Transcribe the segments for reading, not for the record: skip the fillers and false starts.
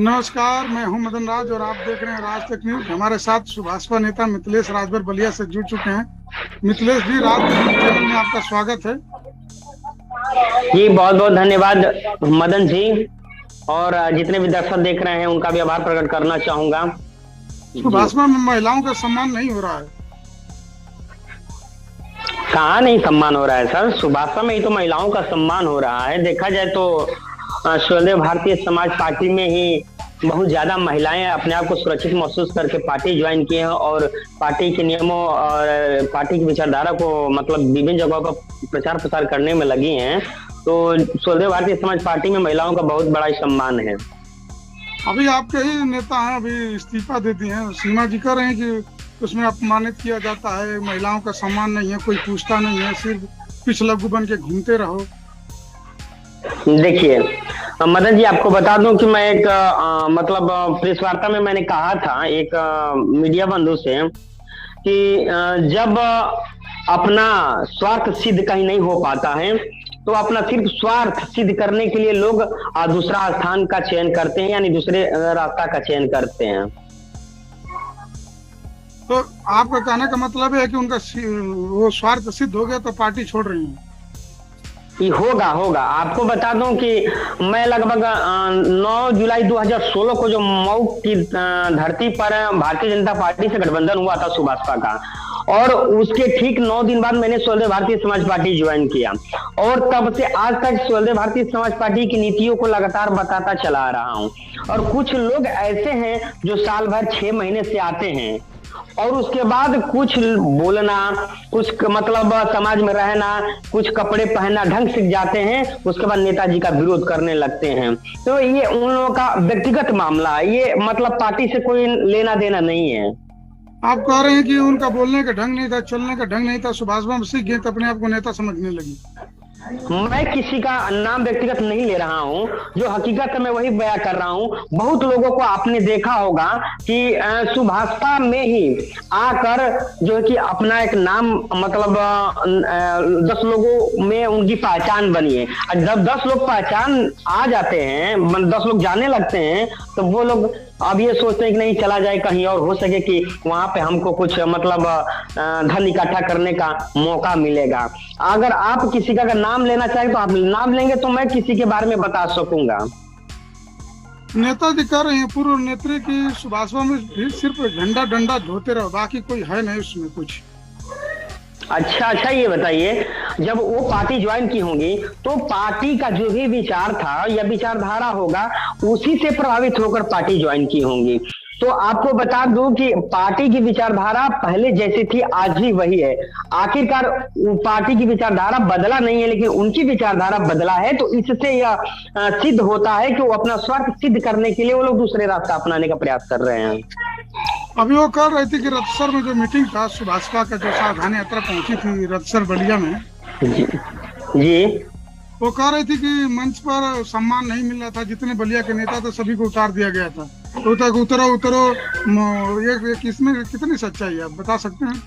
नमस्कार, मैं हूं मदन राज और आप देख रहे हैं राज तक न्यूज। हमारे साथ सुभाषपा नेता मिथिलेश राजभर बलिया से जुड़ चुके हैं। मिथिलेश जी, राज तक न्यूज चैनल में आपका स्वागत है। जी बहुत बहुत धन्यवाद मदन जी। और जितने भी दर्शक देख रहे हैं उनका भी आभार प्रकट करना चाहूंगा। जी। सुभाषपा में महिलाओं का सम्मान नहीं हो रहा है। कहाँ नहीं सम्मान हो रहा है सर, सुभाषपा में ही तो महिलाओं का सम्मान हो रहा है। देखा जाए तो स्वदेव भारतीय समाज पार्टी में ही बहुत ज्यादा महिलाएं अपने आप को सुरक्षित महसूस करके पार्टी ज्वाइन किए हैं और पार्टी के नियमों और पार्टी की विचारधारा को मतलब विभिन्न जगहों का प्रचार प्रसार करने में लगी हैं। तो स्वदेव भारतीय समाज पार्टी में महिलाओं का बहुत बड़ा सम्मान है। अभी आपके ही नेता हैं, अभी इस्तीफा दे दिए हैं। सीमा जी कह रहे हैं कि उसमें अपमानित किया जाता है, महिलाओं का सम्मान नहीं है, कोई पूछता नहीं है, सिर्फ पिछलग्गू बन के घूमते रहो। देखिए मदन जी, आपको बता दूं कि मैं एक मतलब प्रेस वार्ता में मैंने कहा था एक मीडिया बंधु से कि जब अपना स्वार्थ सिद्ध कहीं नहीं हो पाता है तो अपना सिर्फ स्वार्थ सिद्ध करने के लिए लोग दूसरा स्थान का चयन करते हैं, यानी दूसरे रास्ता का चयन करते हैं। तो आपका कहने का मतलब है कि उनका वो स्वार्थ सिद्ध हो गया तो पार्टी छोड़ रही है। ये होगा होगा आपको बता दूं कि मैं लगभग 9 जुलाई 2016 को जो मऊ की धरती पर भारतीय जनता पार्टी से गठबंधन हुआ था सुभाषपा का, और उसके ठीक 9 दिन बाद मैंने स्वदेव भारतीय समाज पार्टी ज्वाइन किया और तब से आज तक स्वदेव भारतीय समाज पार्टी की नीतियों को लगातार बताता चला आ रहा हूं। और कुछ लोग ऐसे हैं जो साल भर 6 महीने से आते हैं और उसके बाद कुछ बोलना, कुछ मतलब समाज में रहना, कुछ कपड़े पहनना ढंग सीख जाते हैं, उसके बाद नेताजी का विरोध करने लगते हैं। तो ये उन लोगों का व्यक्तिगत मामला है, ये मतलब पार्टी से कोई लेना देना नहीं है। आप कह रहे हैं कि उनका बोलने का ढंग नहीं था, चलने का ढंग नहीं था, सुभाषपा में सीख गए तो अपने आप को नेता समझने लगी। मैं किसी का नाम व्यक्तिगत नहीं ले रहा हूं, जो हकीकत है मैं वही बयां कर रहा हूं। बहुत लोगों को आपने देखा होगा कि सुभाषपा में ही आकर जो है कि अपना एक नाम मतलब 10 लोगों में उनकी पहचान बनी है। जब 10 लोग पहचान आ जाते हैं, 10 लोग जाने लगते हैं, तो वो लोग अब ये सोचते हैं कि नहीं चला जाए कहीं और, हो सके कि वहां पे हमको कुछ मतलब धन इकट्ठा करने का मौका मिलेगा। अगर आप किसी का अगर नाम लेना चाहें तो आप नाम लेंगे तो मैं किसी के बारे में बता सकूंगा। नेताजी कह रहे हैं पूर्व नेत्री की सुभाषपा में भी सिर्फ झंडा डंडा धोते रहो, बाकी कोई है नहीं उसमें कुछ। अच्छा, ये बताइए, जब वो पार्टी ज्वाइन की होंगी तो पार्टी का जो भी विचार था या विचारधारा होगा उसी से प्रभावित होकर पार्टी ज्वाइन की होंगी। तो आपको बता दूं कि पार्टी की विचारधारा पहले जैसी थी आज भी वही है। आखिरकार पार्टी की विचारधारा बदला नहीं है, लेकिन उनकी विचारधारा बदला है। तो इससे यह सिद्ध होता है कि वो अपना स्वार्थ सिद्ध करने के लिए वो लोग दूसरे रास्ता अपनाने का प्रयास कर रहे हैं। अभी वो कह रही थी कि रतसर में जो मीटिंग था सुभाषपा का, जो सावधानी यात्रा पहुंची थी रतसर बलिया में, जी वो कह रही थी कि मंच पर सम्मान नहीं मिल रहा था, जितने बलिया के नेता थे सभी को उतार दिया गया था। तो उतरो ये किसमें कितनी सच्चाई है, आप बता सकते हैं?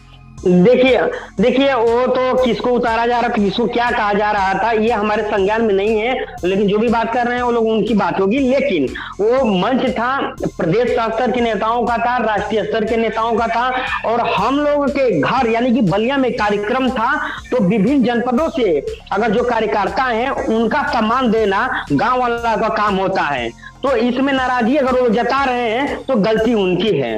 देखिए वो तो किसको उतारा जा रहा था, किसको क्या कहा जा रहा था, ये हमारे संज्ञान में नहीं है। लेकिन जो भी बात कर रहे हैं वो लोग उनकी बात होगी। लेकिन वो मंच था, प्रदेश स्तर के नेताओं का था, राष्ट्रीय स्तर के नेताओं का था, और हम लोग के घर यानी कि बलिया में कार्यक्रम था। तो विभिन्न जनपदों से अगर जो कार्यकर्ता हैं उनका सम्मान देना गांव वाला का काम होता है। तो इसमें नाराजगी अगर वो जता रहे हैं तो गलती उनकी है।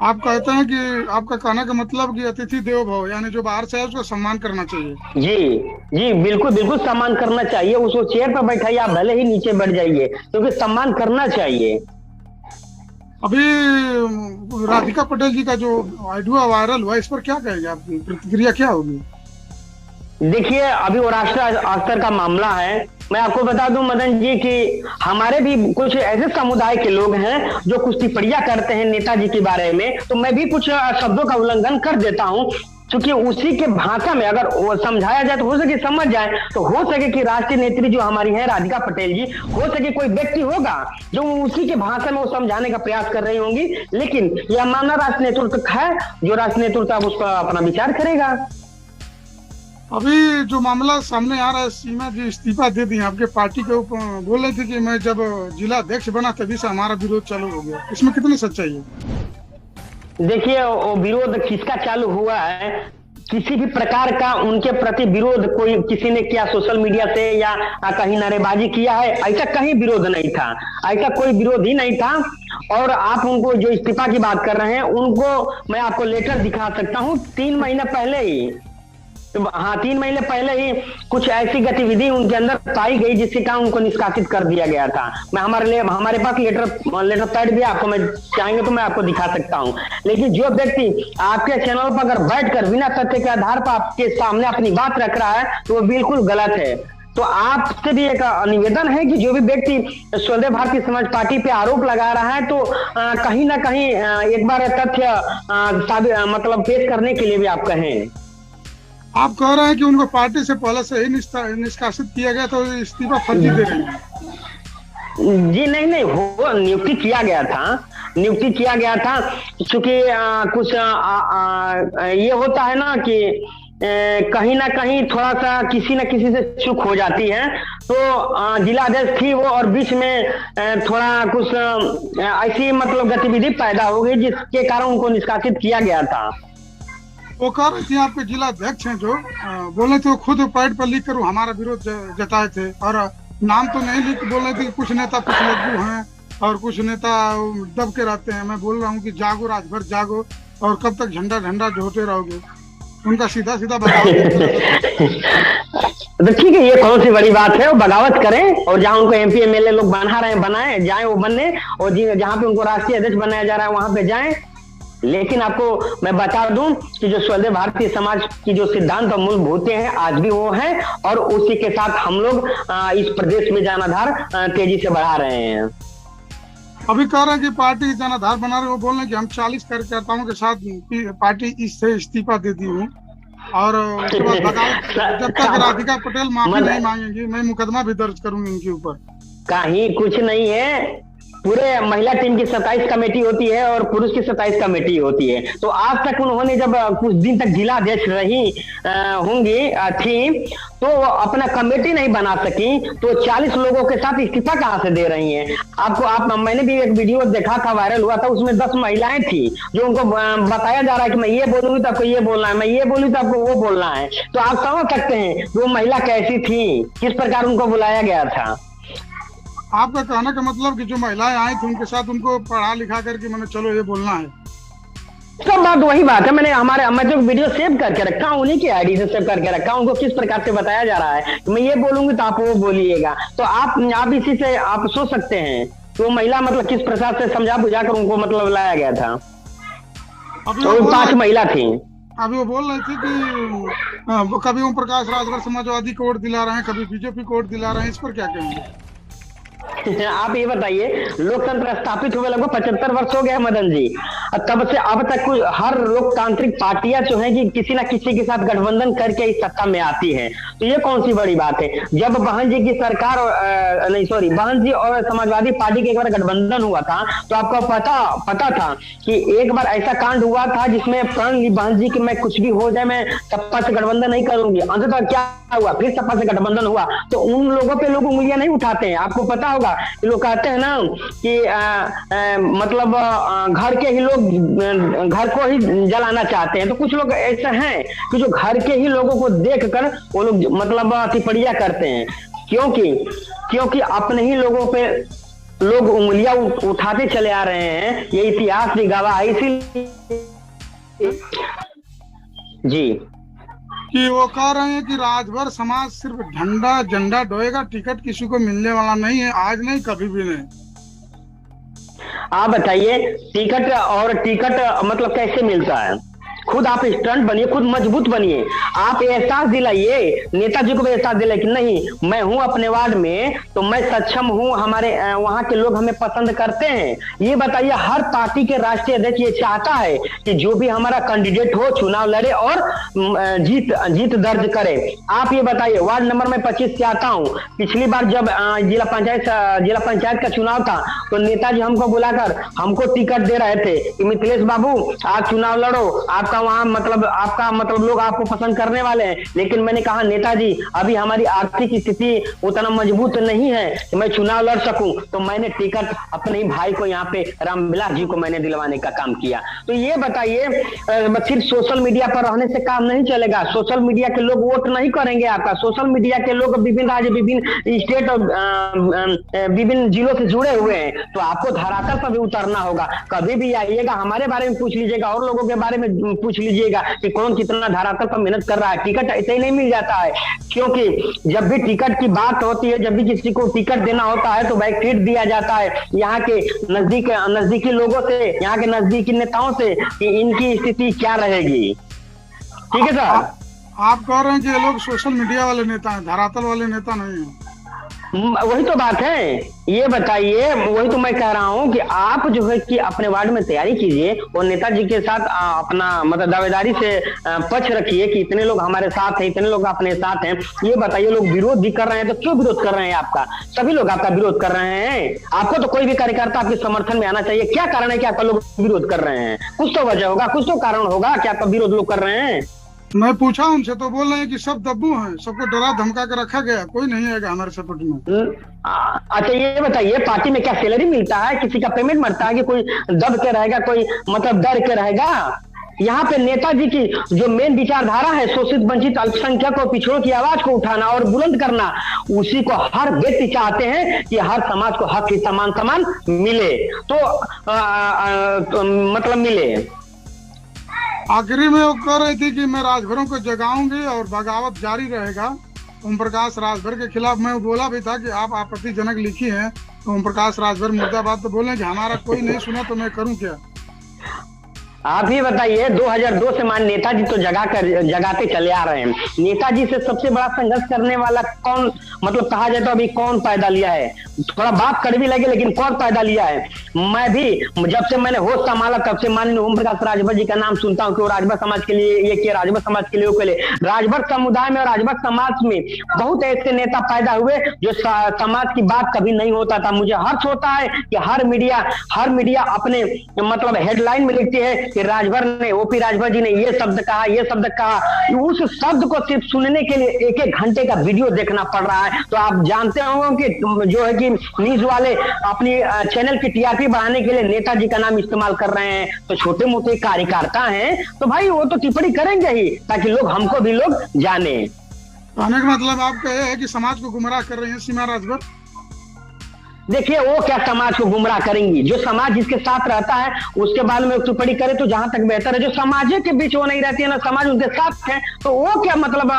आप कहते हैं कि आपका कहने का मतलब कि अतिथि देवो भव, यानी जो बाहर से है उसका सम्मान करना चाहिए। जी बिल्कुल बिल्कुल सम्मान करना चाहिए। उसको चेयर पर बैठाइए, आप भले ही नीचे बैठ जाइए, क्योंकि सम्मान करना चाहिए। अभी राधिका पटेल जी का जो ऑडियो वायरल हुआ, इस पर क्या कहेंगे, आपकी प्रतिक्रिया क्या होगी? देखिए अभी वो राष्ट्रीय स्तर का मामला है। मैं आपको बता दूं मदन जी कि हमारे भी कुछ ऐसे समुदाय के लोग हैं जो कुछ टिप्पणियां करते हैं नेताजी के बारे में, तो मैं भी कुछ शब्दों का उल्लंघन कर देता हूं, क्योंकि उसी के भाषा में अगर वो समझाया जाए तो हो सके समझ जाए। तो हो सके कि राष्ट्रीय नेत्री जो हमारी है राधिका पटेल जी, हो सके कोई व्यक्ति होगा जो उसी के भाषा में वो समझाने का प्रयास कर रही होंगी। लेकिन यह मानना राष्ट्रीय नेतृत्व है, जो राष्ट्रीय नेतृत्व उस पर अपना विचार करेगा। अभी जो मामला सामने आ रहा है, सीमा जी इस्तीफा दे दी आपके पार्टी के ऊपर, बोल रहे थे कि मैं जब जिला अध्यक्ष बना तभी से हमारा विरोध चालू हो गया, इसमें कितनी सच्चाई है? देखिए, वो विरोध किसका चालू हुआ है, किसी भी प्रकार का उनके प्रति विरोध कोई किसी ने किया सोशल मीडिया से या कहीं नारेबाजी किया है, ऐसा कहीं विरोध नहीं था, ऐसा कोई विरोध ही नहीं था। और आप उनको जो इस्तीफा की बात कर रहे हैं, उनको मैं आपको लेटर दिखा सकता हूँ 3 महीने पहले ही। तो हाँ, 3 महीने पहले ही कुछ ऐसी गतिविधि उनके अंदर पाई गई जिसके कारण उनको निष्कासित कर दिया गया था। मैं हमारे पास लेटर पैड भी आपको, मैं चाहेंगे तो मैं आपको दिखा सकता हूँ। लेकिन जो व्यक्ति आपके चैनल पर अगर बैठकर बिना तथ्य के आधार पर आपके सामने अपनी बात रख रहा है तो वो बिल्कुल गलत है। तो आपसे भी एक निवेदन है कि जो भी व्यक्ति स्वदेव भारतीय समाज पार्टी पे आरोप लगा रहा है तो कहीं ना कहीं एक बार तथ्य मतलब पेश करने के लिए भी आप कहें। आप कह रहे हैं कि उनको पार्टी से पहले से ही निष्कासित किया गया, तो इस्तीफा फर्जी दे रहे हैं? जी नहीं नहीं, वो नियुक्ति किया गया था क्योंकि कुछ ये होता है ना कि कहीं ना कहीं थोड़ा सा किसी न किसी से चूक हो जाती है। तो जिला अध्यक्ष थी वो, और बीच में थोड़ा कुछ ऐसी मतलब गतिविधि पैदा हो गई जिसके कारण उनको निष्कासित किया गया था। वो कह रहे थे आपके जिला अध्यक्ष हैं जो बोले थे, वो खुद पैड पर लिख कर हमारा विरोध जताए थे, और नाम तो नहीं लिख, बोल रहे थे कि कुछ नेता कुछ लग्गू हैं और कुछ नेता दब के रहते हैं। मैं बोल रहा हूँ कि जागो, रात भर जागो, और कब तक झंडा झंडा जोते रहोगे? उनका सीधा सीधा बगावत। तो ठीक है, ये कौन सी बड़ी बात है, वो बगावत करें, और जहां उनको एमपी एमएलए लोग बना रहे हैं बनाए, जाए वो बनने, और जहां पे उनको राष्ट्रीय अध्यक्ष बनाया जा रहा है वहां पे जाएं। लेकिन आपको मैं बता दूं कि जो स्वदेव भारतीय समाज की जो सिद्धांत और मूलभूतें हैं आज भी वो हैं, और उसी के साथ हम लोग इस प्रदेश में जनाधार तेजी से बढ़ा रहे हैं। अभी कह रहे हैं कि पार्टी जनाधार बना रहे, वो बोल रहे हैं कि हम 40 कार्यकर्ताओं के साथ पार्टी इससे इस्तीफा दे दी हूँ, और उसके बाद बगावत, जब तक राधिका पटेल माफी नहीं मांगेंगी मैं मुकदमा भी दर्ज करूंगी इनके ऊपर। कहीं कुछ नहीं है, पूरे महिला टीम की 27 कमेटी होती है और पुरुष की 27 कमेटी होती है। तो आज तक उन्होंने जब कुछ दिन तक जिला अध्यक्ष रही होंगी थी, तो अपना कमेटी नहीं बना सकी, तो 40 लोगों के साथ इस्तीफा कहां से दे रही हैं? मैंने भी एक वीडियो देखा था, वायरल हुआ था, उसमें 10 महिलाएं थी जो उनको बताया जा रहा है कि मैं ये बोलूंगी तो आपको ये बोलना है, मैं ये बोलूंगी तो आपको वो बोलना है। तो आप समझ सकते हैं वो महिला कैसी थी, किस प्रकार उनको बुलाया गया था। आपका कहने का मतलब कि जो महिलाएं आई थी उनके साथ उनको पढ़ा लिखा करके मैंने चलो ये बोलना है, सब बात वही बात है। मैं जो वीडियो सेव करके रखा हूँ उन्हीं की आईडी से सेव करके रखा हूँ, उनको किस प्रकार से बताया जा रहा है, मैं ये बोलूंगी तो आप वो बोलिएगा। तो आप इसी से आप सोच सकते हैं तो महिला मतलब किस प्रकार से समझा बुझा कर उनको मतलब लाया गया था। तो 5 महिला थी। अभी वो बोल रहे थे कि कभी ओम प्रकाश राजभर समाजवादी को वोट दिला रहे हैं, कभी बीजेपी को वोट दिला रहे हैं, इस पर क्या कहेंगे? आप ये बताइए, लोकतंत्र स्थापित हुए लगभग 75 वर्ष हो गए मदन जी, तब से अब तक कुछ हर लोकतांत्रिक पार्टियां जो है कि किसी ना किसी के साथ गठबंधन करके इस सत्ता में आती है। तो ये कौन सी बड़ी बात है? जब बहन जी की सरकार बहन जी और समाजवादी पार्टी के एक बार गठबंधन हुआ था, तो आपको पता था कि एक बार ऐसा कांड हुआ था जिसमें प्रण ली बहन जी कि मैं कुछ भी हो जाए मैं सपा से गठबंधन नहीं करूंगी। अंततः क्या हुआ? फिर सपा से गठबंधन हुआ। तो उन लोगों पे लोग उंगलियां नहीं उठाते हैं। आपको पता होगा लोग कहते हैं ना कि मतलब घर के ही लोग घर को ही जलाना चाहते हैं। तो कुछ लोग ऐसे हैं कि जो घर के ही लोगों को देखकर वो लोग मतलब टिप्पणियां करते हैं, क्योंकि अपने ही लोगों पे लोग उंगलियां उठाते चले आ रहे हैं। ये इतिहास भी गवाह है। इसीलिए जी कि वो कह रहे हैं कि राजभर समाज सिर्फ झंडा ढोएगा, टिकट किसी को मिलने वाला नहीं है, आज नहीं कभी भी नहीं। आप बताइए, टिकट मतलब कैसे मिलता है? खुद आप स्टंट बनिए, खुद मजबूत बनिए। आप एहसास दिलाइए, नेताजी को भी एहसास दिलाइए कि नहीं मैं हूं अपने वार्ड में तो मैं सक्षम हूं, हमारे वहां के लोग हमें पसंद करते हैं। ये बताइए, हर पार्टी के राष्ट्रीय अध्यक्ष ये चाहता है कि जो भी हमारा कैंडिडेट हो चुनाव लड़े और जीत दर्ज करे। आप ये बताइए, वार्ड नंबर में 25 से आता हूँ। पिछली बार जब जिला पंचायत का चुनाव था तो नेताजी हमको बुलाकर हमको टिकट दे रहे थे कि मिथिलेश बाबू आप चुनाव लड़ो, आपका वहाँ मतलब आपका मतलब लोग आपको पसंद करने वाले हैं। लेकिन मैंने कहा नेताजी अभी हमारी आर्थिक स्थिति उतना मजबूत नहीं है कि मैं चुनाव लड़ सकूं, तो मैंने टिकट अपने ही भाई को यहाँ पे रामविलास जी को मैंने दिलवाने का काम किया। तो ये बताइए सिर्फ सोशल मीडिया पर रहने से काम नहीं चलेगा। सोशल मीडिया के लोग वोट नहीं करेंगे आपका। सोशल मीडिया के लोग विभिन्न राज्य, विभिन्न स्टेट और विभिन्न जिलों से जुड़े हुए हैं, तो आपको धरातल पर भी उतरना होगा। कभी भी आइएगा, हमारे बारे में पूछ लीजिएगा और लोगों के बारे में पूछ लीजिएगा कि कौन कितना धरातल पर मेहनत कर रहा है। टिकट ऐसे ही नहीं मिल जाता है, क्योंकि जब भी टिकट की बात होती है, जब भी किसी को टिकट देना होता है तो बैक सीट दिया जाता है यहाँ के नजदीकी लोगों से, यहाँ के नजदीकी नेताओं से कि इनकी स्थिति क्या रहेगी। ठीक है सर। आप कह रहे हैं कि ये लोग सोशल मीडिया वाले नेता हैं, धरातल वाले नेता नहीं हैं। वही तो बात है। ये बताइए, वही तो मैं कह रहा हूँ कि आप जो है कि अपने वार्ड में तैयारी कीजिए और नेताजी के साथ अपना मतलब दावेदारी से पक्ष रखिए कि इतने लोग हमारे साथ हैं, इतने लोग अपने साथ हैं। ये बताइए, लोग विरोध भी कर रहे हैं तो क्यों विरोध कर रहे हैं आपका? सभी लोग आपका विरोध कर रहे हैं। आपको तो कोई भी कार्यकर्ता आपके समर्थन में आना चाहिए। क्या कारण है कि आपका लोग विरोध कर रहे हैं? कुछ तो वजह होगा, कुछ तो कारण होगा कि आपका विरोध लोग कर रहे हैं। मैं पूछा उनसे तो बोल रहे हैं कि सब दब्बू हैं, सबको डरा धमका कर रखा गया, कोई नहीं आएगा हमारे सपोर्ट में। अच्छा ये बताइए, पार्टी में क्या सैलरी मिलता है? किसी का पेमेंट मरता है कि कोई दब के रहेगा, कोई मतलब डर के रहेगा? यहाँ पे नेताजी की जो मेन विचारधारा है, शोषित वंचित अल्पसंख्यक और पिछड़ों की आवाज को उठाना और बुलंद करना, उसी को हर व्यक्ति चाहते हैं कि हर समाज को हक की समान मिले। तो मतलब मिले। आखिरी में वो कह रही थी कि मैं राजभरों को जगाऊंगी और बगावत जारी रहेगा। ओम प्रकाश राजभर के खिलाफ मैं बोला भी था कि आप आपत्तिजनक लिखी हैं, तो ओम प्रकाश राजभर मुर्दाबाद तो बोले कि हमारा कोई नहीं सुना तो मैं करूं क्या। आप ही बताइए, 2002 से मान नेताजी तो जगाते चले आ रहे हैं। नेताजी से सबसे बड़ा संघर्ष करने वाला कौन, मतलब कहा जाए तो अभी कौन पैदा लिया है? थोड़ा बात कड़वी लगे लेकिन कौन पैदा लिया है? मैं भी जब से मैंने होश संभाला तब से माननीय ओम प्रकाश राजभर जी का नाम सुनता हूँ कि वो राजभर समाज के लिए ये किया, राजभर समाज के लिए वो के। राजभर समुदाय में और राजभर समाज में बहुत ऐसे नेता पैदा हुए जो समाज की बात कभी नहीं होता था। मुझे हर्ष होता है कि हर मीडिया अपने मतलब हेडलाइन में लिखती है कि राजभर ने, ओपी राजभर जी ने ये शब्द कहा। उस शब्द को सिर्फ सुनने के लिए 1-1 घंटे का वीडियो देखना पड़ रहा है। तो आप जानते होंगे कि जो है कि न्यूज वाले अपनी चैनल की टीआरपी बढ़ाने के लिए नेताजी का नाम इस्तेमाल कर रहे हैं। तो छोटे मोटे कार्यकर्ता हैं तो भाई वो तो टिप्पणी करेंगे ही, ताकि लोग हमको भी लोग जाने। कहने का मतलब आपका यह है कि समाज को गुमराह कर रही है सीमा राजभर। देखिए, वो क्या समाज को गुमराह करेंगी? जो समाज जिसके साथ रहता है उसके बारे में टिप्पणी करे तो जहां तक बेहतर है। जो समाज के बीच वो नहीं रहती है ना, समाज उनके साथ है, तो वो क्या मतलब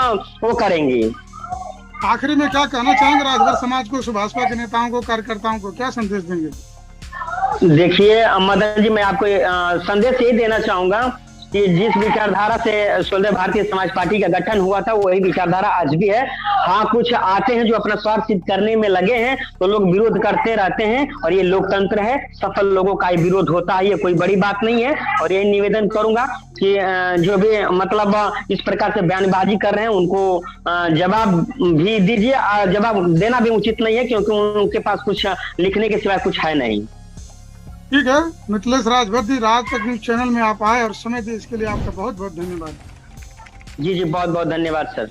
वो करेंगी। आखिरी में क्या कहना चाहेंगे राजभर समाज को, भाजपा के नेताओं को, कार्यकर्ताओं को क्या संदेश देंगे? देखिए मदन जी, मैं आपको संदेश यही देना चाहूंगा कि जिस विचारधारा से 16 भारतीय समाज पार्टी का गठन हुआ था वही विचारधारा आज भी है। हाँ, कुछ आते हैं जो अपना स्वार्थ सिद्ध करने में लगे हैं तो लोग विरोध करते रहते हैं, और ये लोकतंत्र है, सफल लोगों का विरोध होता है, ये कोई बड़ी बात नहीं है। और यही निवेदन करूंगा कि जो भी मतलब इस प्रकार से बयानबाजी कर रहे हैं उनको जवाब भी दीजिए। जवाब देना भी उचित नहीं है क्योंकि उनके पास कुछ लिखने के सिवाय कुछ है नहीं। ठीक है, मिथिलेश राजभर जी, राज तक न्यूज चैनल में आप आए और समय दिए, इसके लिए आपका बहुत बहुत धन्यवाद। जी बहुत बहुत धन्यवाद सर।